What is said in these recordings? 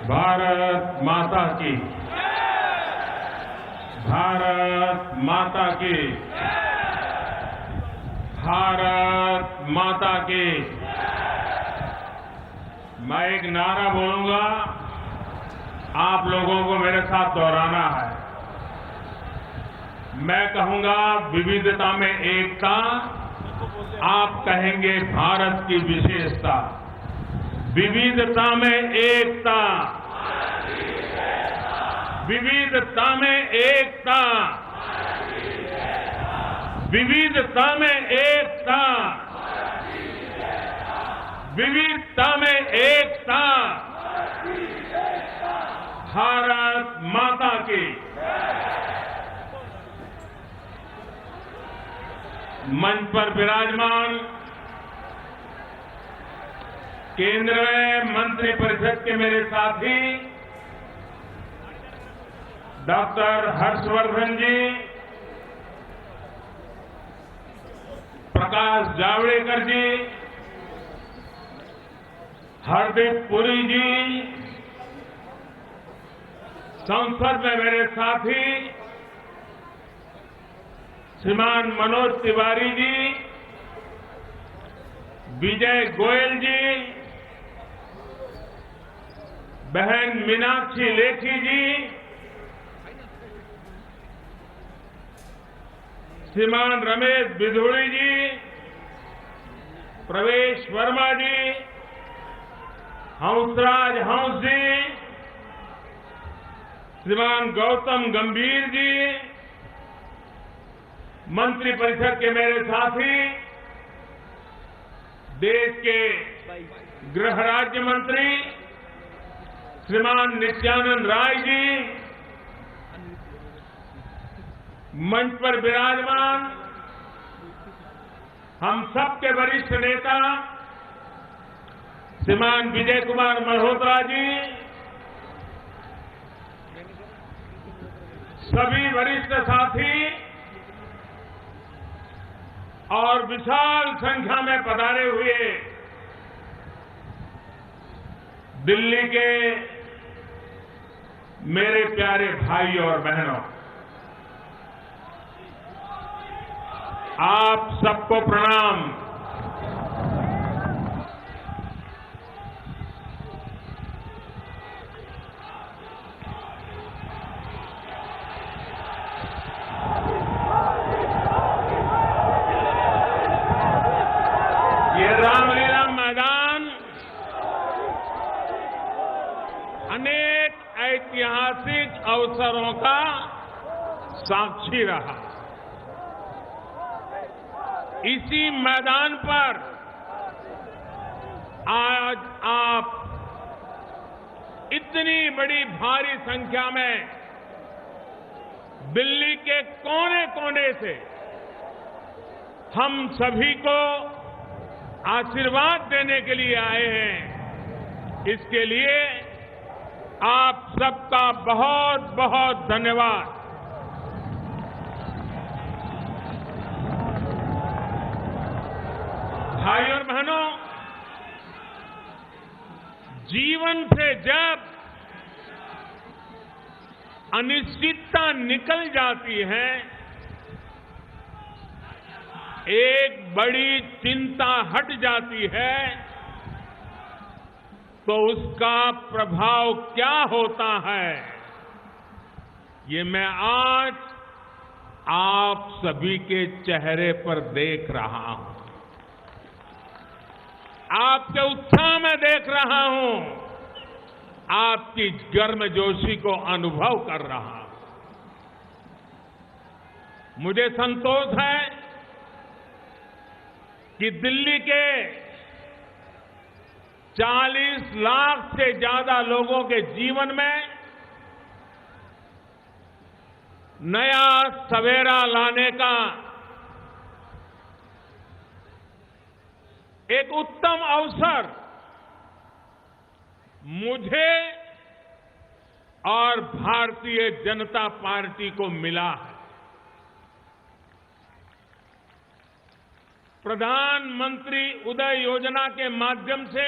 भारत माता की, भारत माता की, भारत माता की। मैं एक नारा बोलूंगा, आप लोगों को मेरे साथ दोहराना है। मैं कहूंगा विविधता में एकता, आप कहेंगे भारत की विशेषता। विविधता में एकता, विविधता में एकता, विविधता में एकता, विविधता में एकता। भारत माता की। मंच पर विराजमान केंद्र में मंत्रिपरिषद के मेरे साथी डॉक्टर हर्षवर्धन जी, प्रकाश जावड़ेकर जी, हरदीप पुरी जी, संसद में मेरे साथी श्रीमान मनोज तिवारी जी, विजय गोयल जी, बहन मीनाक्षी लेखी जी, श्रीमान रमेश बिधूड़ी जी, प्रवेश वर्मा जी, हंसराज हंस जी, श्रीमान गौतम गंभीर जी, मंत्रिपरिषद के मेरे साथी देश के गृह राज्य मंत्री श्रीमान नित्यानंद राय जी, मंच पर विराजमान हम सबके वरिष्ठ नेता श्रीमान विजय कुमार मल्होत्रा जी, सभी वरिष्ठ साथी और विशाल संख्या में पधारे हुए दिल्ली के मेरे प्यारे भाई और बहनों, आप सबको प्रणाम। ये रामलीला मैदान अनेक ऐतिहासिक अवसरों का साक्षी रहा। इसी मैदान पर आज आप इतनी बड़ी भारी संख्या में दिल्ली के कोने कोने से हम सभी को आशीर्वाद देने के लिए आए हैं। इसके लिए आप सबका बहुत बहुत धन्यवाद। भाई और बहनों, जीवन से जब अनिश्चितता निकल जाती है, एक बड़ी चिंता हट जाती है, तो उसका प्रभाव क्या होता है, ये मैं आज आप सभी के चेहरे पर देख रहा हूं, आपके उत्साह में देख रहा हूं, आपकी गर्मजोशी को अनुभव कर रहा हूं। मुझे संतोष है कि दिल्ली के 40 लाख से ज्यादा लोगों के जीवन में नया सवेरा लाने का एक उत्तम अवसर मुझे और भारतीय जनता पार्टी को मिला है। प्रधानमंत्री उदय योजना के माध्यम से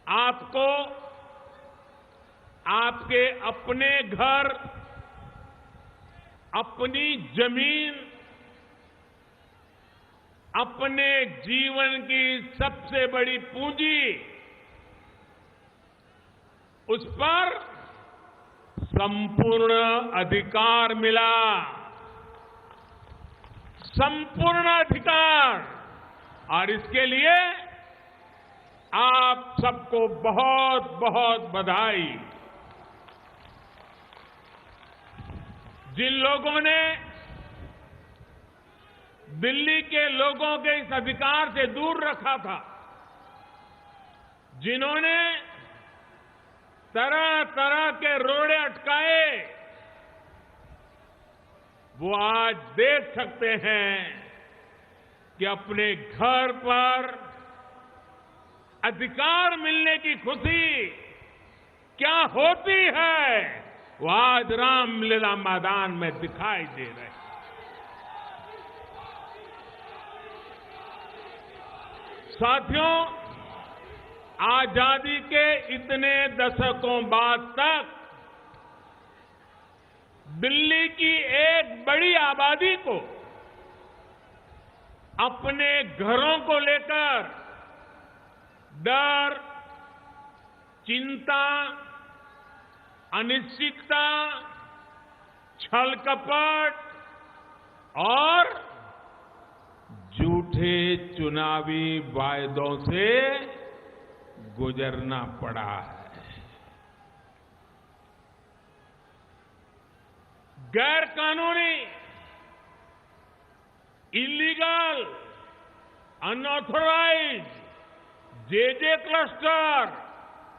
आपको आपके अपने घर, अपनी जमीन, अपने जीवन की सबसे बड़ी पूंजी, उस पर संपूर्ण अधिकार मिला। संपूर्ण अधिकार। और इसके लिए आप सबको बहुत बहुत बधाई। जिन लोगों ने दिल्ली के लोगों के इस अधिकार से दूर रखा था, जिन्होंने तरह तरह के रोड़े अटकाए, वो आज देख सकते हैं कि अपने घर पर अधिकार मिलने की खुशी क्या होती है, वो आज रामलीला मैदान में दिखाई दे रहे हैं। साथियों, आजादी के इतने दशकों बाद तक दिल्ली की एक बड़ी आबादी को अपने घरों को लेकर डर, चिंता, अनिश्चितता, छल कपट और झूठे चुनावी वायदों से गुजरना पड़ा है। गैर कानूनी, illegal, unauthorised JJ cluster,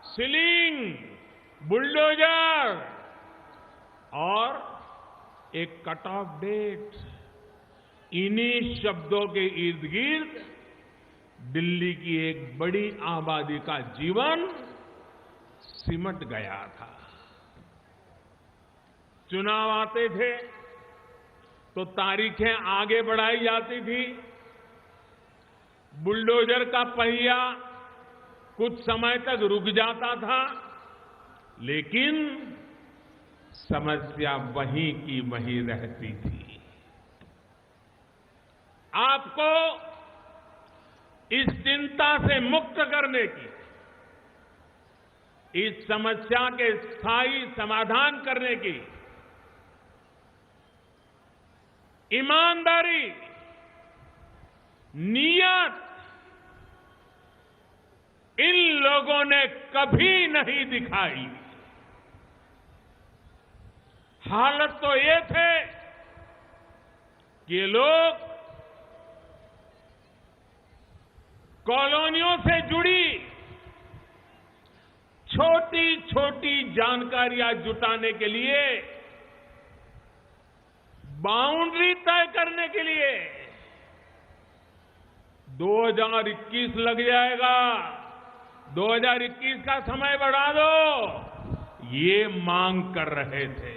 ceiling, bulldozer और एक कट ऑफ डेट, इन्हीं शब्दों के इर्द गिर्द दिल्ली की एक बड़ी आबादी का जीवन सिमट गया था। चुनाव आते थे तो तारीखें आगे बढ़ाई जाती थी, बुलडोजर का पहिया कुछ समय तक रुक जाता था, लेकिन समस्या वहीं की वहीं रहती थी। आपको इस चिंता से मुक्त करने की, इस समस्या के स्थायी समाधान करने की ईमानदारी, नियत इन लोगों ने कभी नहीं दिखाई। हालत तो ये थे कि ये लोग कॉलोनियों से जुड़ी छोटी छोटी जानकारियां जुटाने के लिए, बाउंड्री तय करने के लिए 2021 लग जाएगा, 2021 का समय बढ़ा दो, ये मांग कर रहे थे।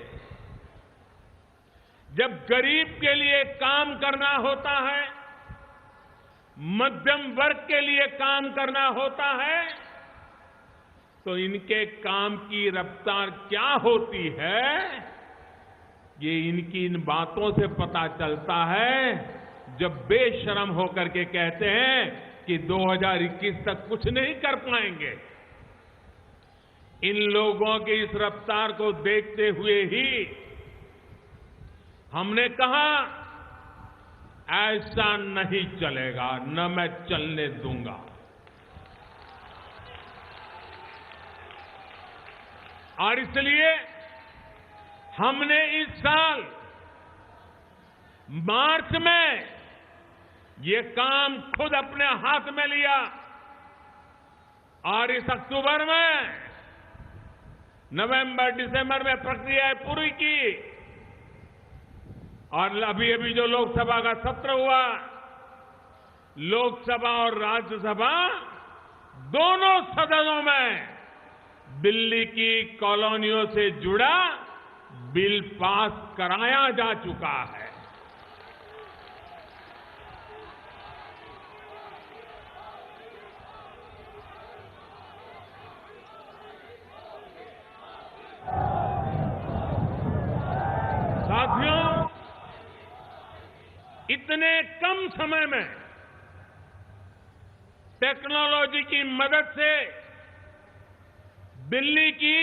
जब गरीब के लिए काम करना होता है, मध्यम वर्ग के लिए काम करना होता है, तो इनके काम की रफ्तार क्या होती है, ये इनकी इन बातों से पता चलता है, जब बेशर्म होकर के कहते हैं कि 2021 तक कुछ नहीं कर पाएंगे। इन लोगों की इस रफ्तार को देखते हुए ही हमने कहा, ऐसा नहीं चलेगा, न मैं चलने दूंगा। और इसलिए हमने इस साल मार्च में ये काम खुद अपने हाथ में लिया और इस अक्टूबर में, नवंबर, दिसंबर में प्रक्रिया पूरी की और अभी अभी जो लोकसभा का सत्र हुआ, लोकसभा और राज्यसभा दोनों सदनों में दिल्ली की कॉलोनियों से जुड़ा बिल पास कराया जा चुका है। इतने कम समय में टेक्नोलॉजी की मदद से दिल्ली की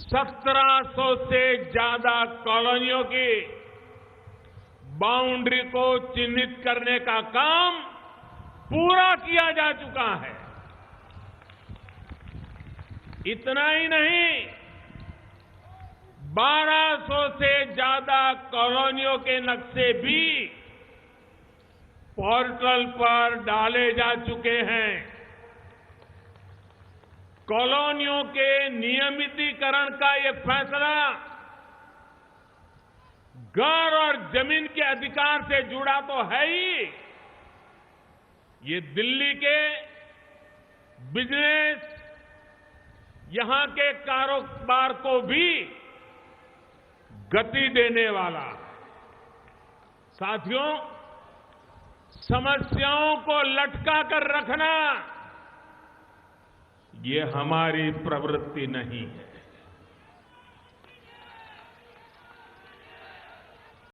1700 से ज्यादा कॉलोनियों की बाउंड्री को चिन्हित करने का काम पूरा किया जा चुका है। इतना ही नहीं, 1200 से ज्यादा कॉलोनियों के नक्शे भी पोर्टल पर डाले जा चुके हैं। कॉलोनियों के नियमितीकरण का ये फैसला घर और जमीन के अधिकार से जुड़ा तो है ही, ये दिल्ली के बिजनेस, यहां के कारोबार को भी गति देने वाला। साथियों, समस्याओं को लटका कर रखना ये हमारी प्रवृत्ति नहीं है।